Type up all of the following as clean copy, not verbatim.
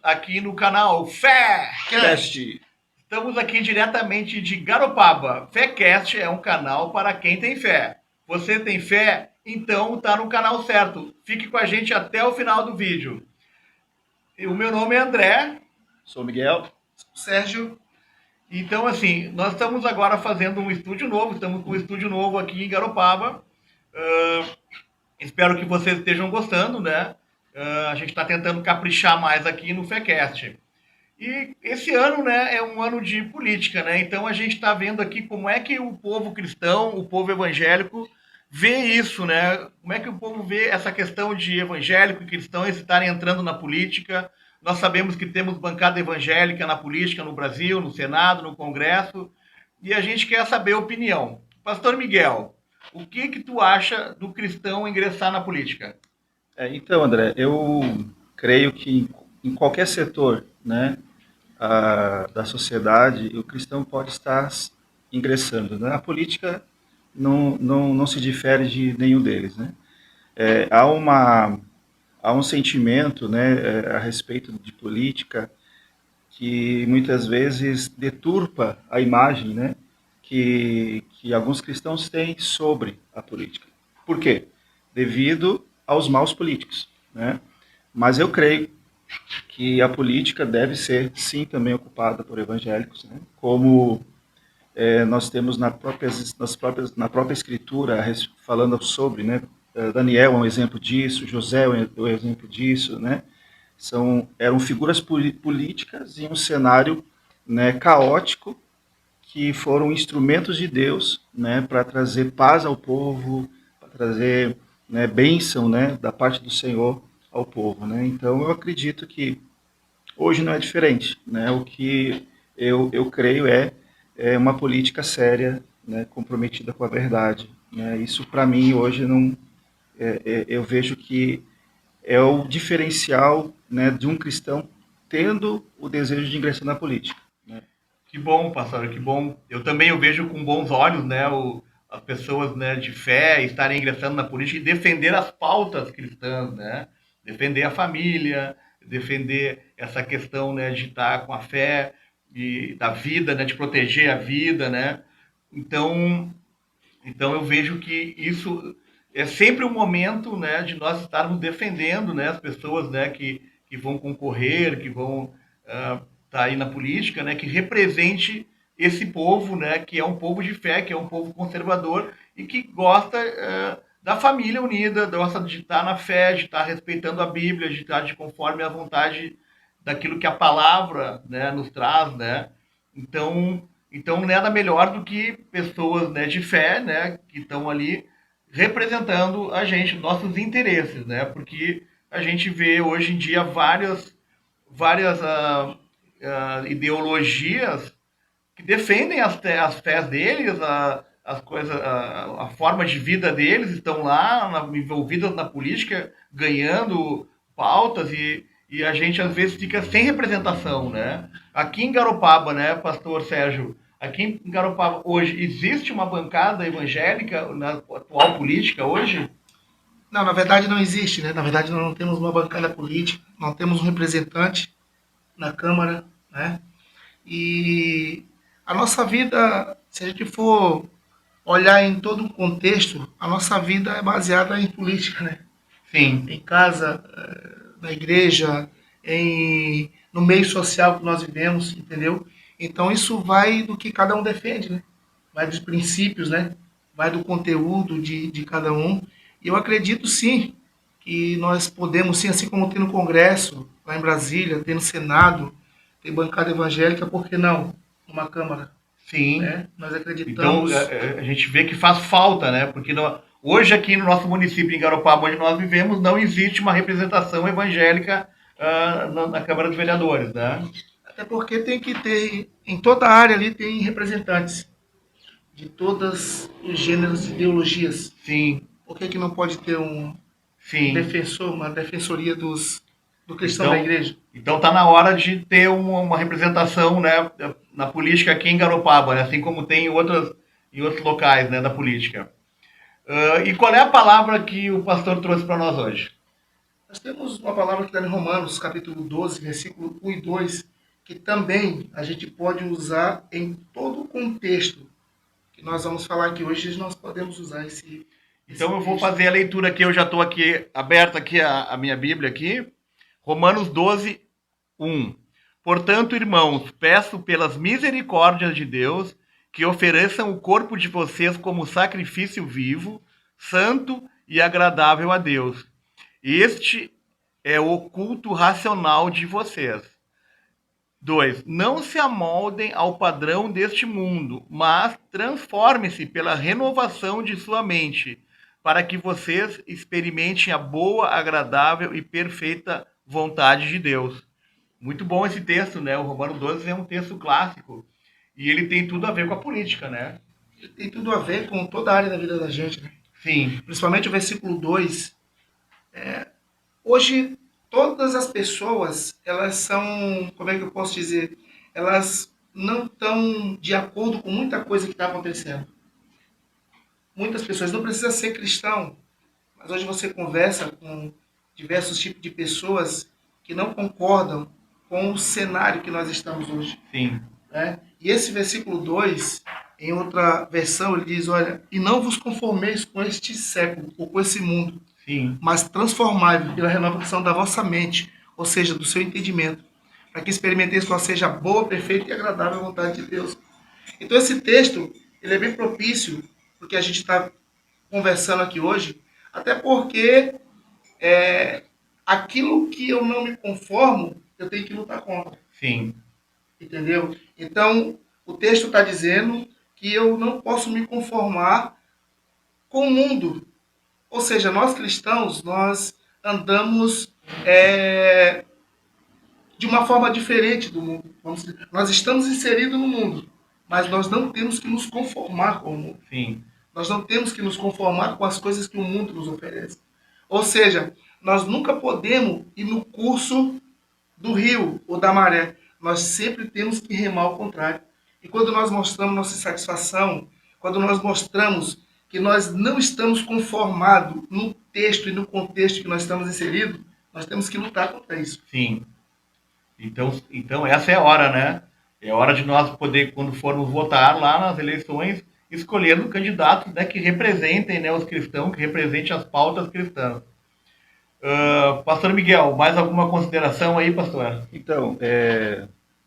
Aqui no canal Fécast. Estamos aqui diretamente de Garopaba. Fécast é um canal para quem tem fé. Você tem fé? Então está no canal certo. Fique com a gente até o final do vídeo. O meu nome é André. Sou Miguel. Sérgio. Então, assim, nós estamos agora fazendo um estúdio novo. Estamos com um estúdio novo aqui em Garopaba. Espero que vocês estejam gostando, né? A gente está tentando caprichar mais aqui no Fécast. E esse ano, né, é um ano de política, né? Então a gente está vendo aqui como é que o povo cristão, o povo evangélico, vê isso, né? Como é que o povo vê essa questão de evangélico e cristãos estarem entrando na política. Nós sabemos que temos bancada evangélica na política no Brasil, no Senado, no Congresso, e a gente quer saber a opinião. Pastor Miguel, o que tu acha do cristão ingressar na política? Então, André, eu creio que em qualquer setor, né, da sociedade, o cristão pode estar ingressando, né? A política não se difere de nenhum deles, né? Há um sentimento, né, a respeito de política que muitas vezes deturpa a imagem, né, que alguns cristãos têm sobre a política. Por quê? Devido aos maus políticos, né? Mas eu creio que a política deve ser, sim, também ocupada por evangélicos, né? Como nós temos na própria escritura falando sobre, né? Daniel é um exemplo disso, José é um exemplo disso, né? Eram figuras políticas em um cenário, né, caótico, que foram instrumentos de Deus, né, para trazer paz ao povo, para trazer, né, bênção, né, da parte do Senhor ao povo, né? Então eu acredito que hoje não é diferente, né? O que eu creio é uma política séria, né, comprometida com a verdade, né? Isso para mim hoje não eu vejo que é o diferencial, né, de um cristão tendo o desejo de ingressar na política, né? Que bom, pastor, que bom. Eu também eu vejo com bons olhos, né, as pessoas, né, de fé estarem ingressando na política e defender as pautas cristãs, né? Defender a família, defender essa questão, né, de estar com a fé e da vida, né, de proteger a vida, né? Então, então eu vejo que isso é sempre um momento, né, de nós estarmos defendendo, né, as pessoas, né, que vão concorrer, que vão tá aí na política, né, que represente esse povo, né, que é um povo de fé, que é um povo conservador e que gosta da família unida, gosta de estar na fé, de estar respeitando a Bíblia, de estar de conforme a vontade daquilo que a palavra, né, nos traz, né? Então nada melhor do que pessoas, né, de fé, né, que estão ali representando a gente, nossos interesses, né? Porque a gente vê hoje em dia várias ideologias que defendem as fés deles, as coisas, a forma de vida deles, estão lá envolvidas na política, ganhando pautas e a gente às vezes fica sem representação, né? Aqui em Garopaba, né, pastor Sérgio, aqui em Garopaba hoje existe uma bancada evangélica na atual política hoje? Não, na verdade não existe, né? Na verdade nós não temos uma bancada política, não temos um representante na Câmara, né? E a nossa vida, se a gente for olhar em todo o contexto, a nossa vida é baseada em política, né? Sim. Em casa, na igreja, no meio social que nós vivemos, entendeu? Então isso vai do que cada um defende, né? Vai dos princípios, né? Vai do conteúdo de cada um. E eu acredito sim que nós podemos, sim, assim como tem no Congresso, lá em Brasília, tem no Senado, tem bancada evangélica, por que não? Numa Câmara. Sim. Né? Nós Então acreditamos. a gente vê que faz falta, né? Porque hoje aqui no nosso município, em Garopaba, onde nós vivemos, não existe uma representação evangélica na Câmara dos Vereadores, né? Até porque tem que ter, em toda a área ali tem representantes de todos os gêneros e ideologias. Sim. Por que não pode ter um defensor, uma defensoria do cristão então, da igreja? Então está na hora de ter uma representação, né, na política aqui em Garopaba, né, assim como tem em outros locais, né, da política. E qual é a palavra que o pastor trouxe para nós hoje? Nós temos uma palavra que está em Romanos, capítulo 12, versículo 1 e 2, que também a gente pode usar em todo o contexto que nós vamos falar aqui hoje, nós podemos usar esse Então eu vou texto. fazer a leitura aqui, eu já estou aqui aberto aqui a minha Bíblia aqui. Romanos 12, 1. Portanto, irmãos, peço pelas misericórdias de Deus que ofereçam o corpo de vocês como sacrifício vivo, santo e agradável a Deus. Este é o culto racional de vocês. 2. Não se amoldem ao padrão deste mundo, mas transformem-se pela renovação de sua mente, para que vocês experimentem a boa, agradável e perfeita vontade de Deus. Muito bom esse texto, né? O Romano 12 é um texto clássico. E ele tem tudo a ver com a política, né? Tem tudo a ver com toda a área da vida da gente, né? Sim, Principalmente o versículo 2. Hoje, todas as pessoas, elas são, como é que eu posso dizer? Elas não estão de acordo com muita coisa que está acontecendo. Muitas pessoas, não precisa ser cristão, mas hoje você conversa com diversos tipos de pessoas que não concordam com o cenário que nós estamos hoje. sim, Né? E esse versículo 2, em outra versão, ele diz, olha, e não vos conformeis com este século, ou com esse mundo, sim, mas transformai-vos pela renovação da vossa mente, ou seja, do seu entendimento, para que experimenteis qual seja a boa, perfeita e agradável vontade de Deus. Então esse texto, ele é bem propício, porque a gente está conversando aqui hoje, até porque aquilo que eu não me conformo, eu tenho que lutar contra. sim, Entendeu? Então, o texto está dizendo que eu não posso me conformar com o mundo. Ou seja, nós cristãos, nós andamos de uma forma diferente do mundo. Nós estamos inseridos no mundo, mas nós não temos que nos conformar com o mundo. sim, Nós não temos que nos conformar com as coisas que o mundo nos oferece. Ou seja, nós nunca podemos ir no curso do rio ou da maré. Nós sempre temos que remar ao contrário. E quando nós mostramos nossa satisfação, quando nós mostramos que nós não estamos conformados no texto e no contexto que nós estamos inseridos, nós temos que lutar contra isso. sim. Então essa é a hora, né? É a hora de nós poder, quando formos votar lá nas eleições, escolher um candidato, né, que representem, né, os cristãos, que represente as pautas cristãs. Pastor Miguel, mais alguma consideração aí, pastor? Então,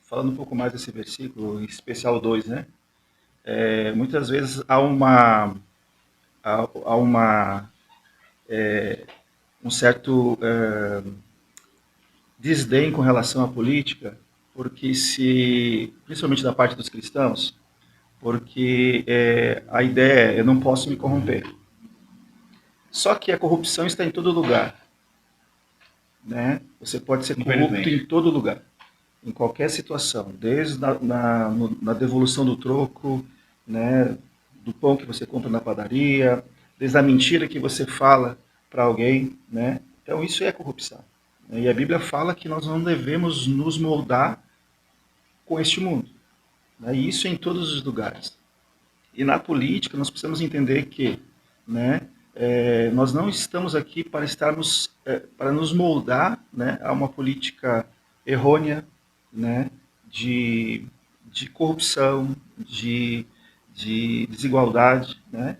falando um pouco mais desse versículo, em especial 2, né? Muitas vezes há um certo desdém com relação à política, porque principalmente da parte dos cristãos, porque a ideia é eu não posso me corromper. Só que a corrupção está em todo lugar, né? Você pode ser corrupto em todo lugar, em qualquer situação, desde na devolução do troco, né, do pão que você compra na padaria, desde a mentira que você fala para alguém, né? Então isso é corrupção. E a Bíblia fala que nós não devemos nos moldar com este mundo, né? E isso em todos os lugares. E na política nós precisamos entender que, né, nós não estamos aqui para para nos moldar, né, a uma política errônea, né, de corrupção, de desigualdade, né?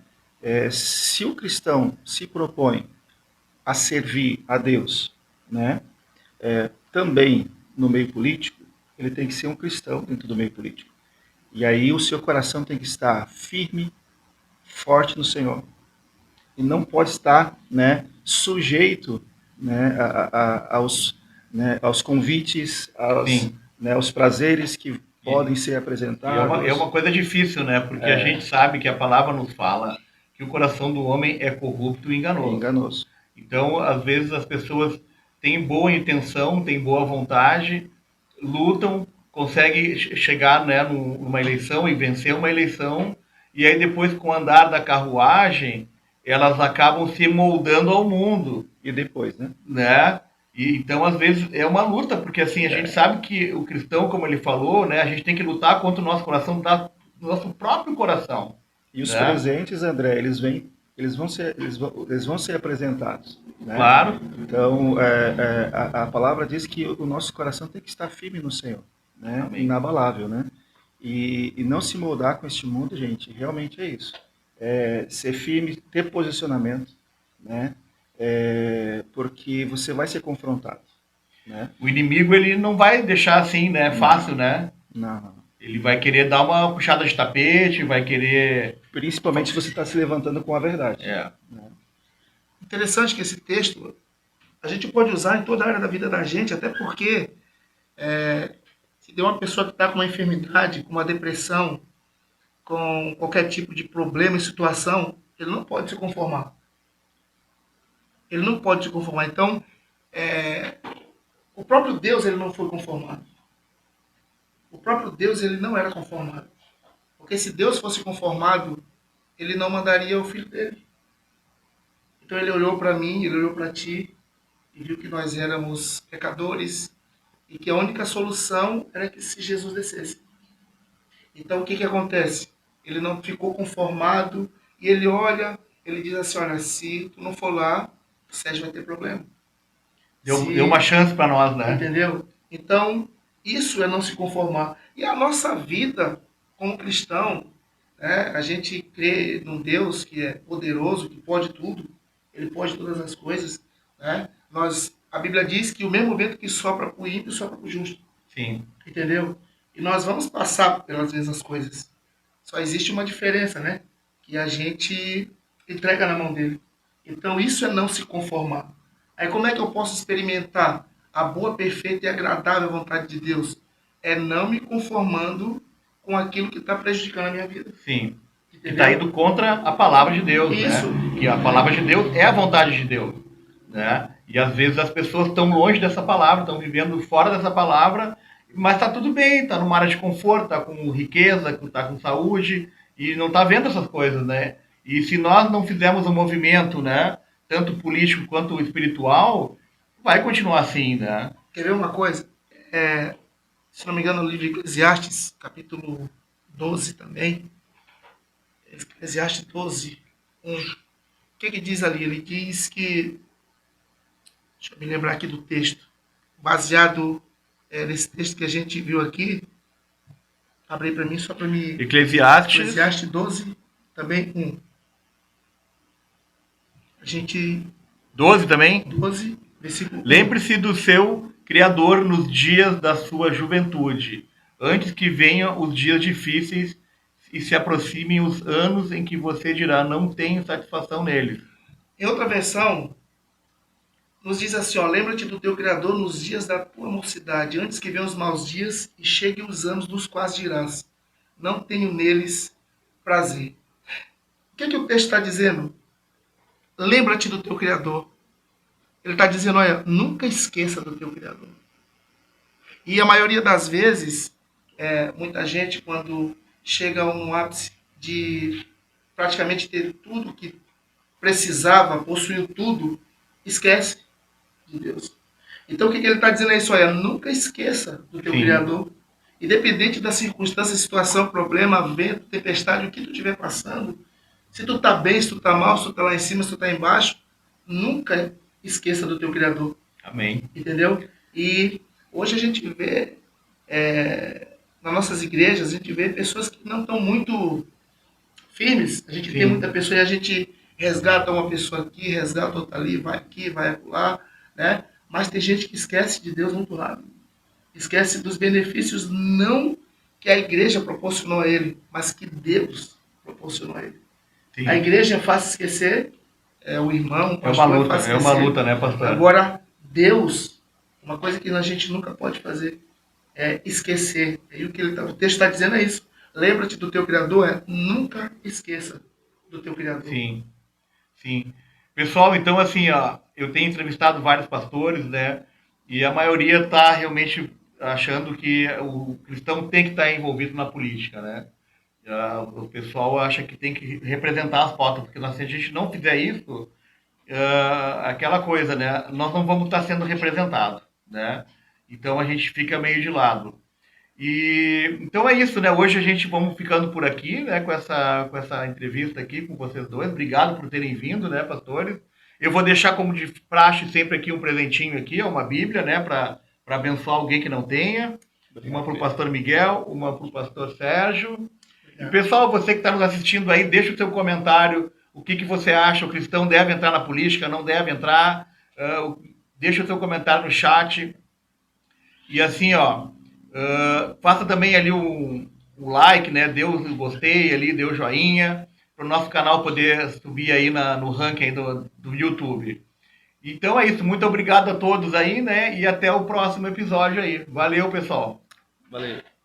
Se o cristão se propõe a servir a Deus, né, também no meio político, ele tem que ser um cristão dentro do meio político. E aí o seu coração tem que estar firme, forte no Senhor. E não pode estar, né, sujeito, né, aos convites, aos prazeres que podem ser apresentados. É uma coisa difícil, né? Porque a gente sabe que a palavra nos fala que o coração do homem é corrupto e enganoso. Enganoso. Então, às vezes, as pessoas têm boa intenção, têm boa vontade, lutam, conseguem chegar, né, numa eleição e vencer uma eleição, e aí depois, com o andar da carruagem, elas acabam se moldando ao mundo. E depois, né? Né? E, então, às vezes, é uma luta, porque assim, a gente sabe que o cristão, como ele falou, né, a gente tem que lutar contra o nosso coração, do nosso próprio coração. E os né? presentes, André, eles vêm eles vão ser apresentados, né? Claro, Então, a palavra diz que o nosso coração tem que estar firme no Senhor, né? amém. Inabalável, né? E não se moldar com este mundo, gente, realmente é isso. Ser firme, ter posicionamento, né? Porque você vai ser confrontado, né? O inimigo, ele não vai deixar assim, né? Fácil, né? Não. Ele vai querer dar uma puxada de tapete, vai querer... Principalmente se você está se levantando com a verdade. É, Né? Interessante que esse texto a gente pode usar em toda a área da vida da gente, até porque se tem uma pessoa que está com uma enfermidade, com uma depressão, com qualquer tipo de problema e situação, ele não pode se conformar. Ele não pode se conformar. Então, o próprio Deus ele não foi conformado. O próprio Deus ele não era conformado. Porque se Deus fosse conformado, ele não mandaria o filho dele. Então ele olhou para mim, ele olhou para ti e viu que nós éramos pecadores e que a única solução era que se Jesus descesse. Então o que acontece? Ele não ficou conformado e ele olha, ele diz assim, olha, se tu não for lá, o Sérgio vai ter problema. deu uma chance para nós, né? Entendeu? Então, isso é não se conformar. E a nossa vida como cristão, né, a gente crê num Deus que é poderoso, que pode tudo, ele pode todas as coisas. Né? A Bíblia diz que o mesmo vento que sopra para o ímpio sopra para o justo. Sim. Entendeu? E nós vamos passar pelas mesmas coisas. Só existe uma diferença, né? Que a gente entrega na mão dele. Então isso é não se conformar. Aí como é que eu posso experimentar a boa, perfeita e agradável vontade de Deus? É não me conformando com aquilo que está prejudicando a minha vida. Sim. Que Entendeu? está indo contra a palavra de Deus, Isso. né? Que a palavra de Deus é a vontade de Deus, né? E às vezes as pessoas estão longe dessa palavra, estão vivendo fora dessa palavra, mas está tudo bem, está numa área de conforto, está com riqueza, está com saúde, e não está vendo essas coisas, né? E se nós não fizermos um movimento, né, tanto político quanto espiritual, vai continuar assim, né? Quer ver uma coisa? Se não me engano, no livro de Eclesiastes, capítulo 12 também, Eclesiastes 12, 1. O que diz ali? Ele diz que, deixa eu me lembrar aqui do texto, baseado nesse texto que a gente viu aqui, abre para mim só para me... Eclesiastes 12, também 1. A gente... 12 também? 12, versículo 1. Lembre-se do seu Criador nos dias da sua juventude, antes que venham os dias difíceis e se aproximem os anos em que você dirá, não tenho satisfação neles. Em outra versão, nos diz assim, ó, lembra-te do teu Criador nos dias da tua mocidade, antes que venham os maus dias e cheguem os anos dos quais dirás, não tenho neles prazer. O que o texto está dizendo? Lembra-te do teu Criador. Ele está dizendo, olha, nunca esqueça do teu Criador. E a maioria das vezes, muita gente, quando chega a um ápice de praticamente ter tudo que precisava, possuiu tudo, esquece de Deus. Então o que ele está dizendo é isso? Olha, nunca esqueça do teu Criador. Independente da circunstância, situação, problema, vento, tempestade, o que tu estiver passando, se tu está bem, se tu está mal, se tu está lá em cima, se tu está embaixo, nunca esqueça do teu Criador. Amém. Entendeu? E hoje a gente vê, nas nossas igrejas, a gente vê pessoas que não estão muito firmes. A gente tem muita pessoa e a gente resgata uma pessoa aqui, resgata outra ali, vai aqui, vai lá, né? Mas tem gente que esquece de Deus muito rápido. Esquece dos benefícios não que a igreja proporcionou a ele, mas que Deus proporcionou a ele. Sim. A igreja é fácil esquecer, o irmão, o pastor é uma luta, né, pastor? Agora, Deus, uma coisa que a gente nunca pode fazer é esquecer. E o texto está dizendo é isso. Lembra-te do teu Criador, nunca esqueça do teu Criador. Sim, sim. Pessoal, então assim, ó, eu tenho entrevistado vários pastores, né, e a maioria está realmente achando que o cristão tem que estar envolvido na política, né. O pessoal acha que tem que representar as pautas, porque se a gente não fizer isso, aquela coisa, né, nós não vamos estar sendo representados, né, então a gente fica meio de lado. E então é isso, né? Hoje a gente vamos ficando por aqui, né? Com essa entrevista aqui com vocês dois. Obrigado por terem vindo, né, pastores? Eu vou deixar como de praxe sempre aqui um presentinho aqui, uma Bíblia, né, para abençoar alguém que não tenha. Uma para o pastor Miguel, uma para o pastor Sérgio. E pessoal, você que está nos assistindo aí, deixa o seu comentário. O que você acha? O cristão deve entrar na política? Não deve entrar? Deixa o seu comentário no chat. E assim, ó, faça também ali o like, né? Dê o gostei ali, dê o joinha, para o nosso canal poder subir aí no ranking do YouTube. Então é isso, muito obrigado a todos aí, né? E até o próximo episódio aí. Valeu, pessoal. Valeu.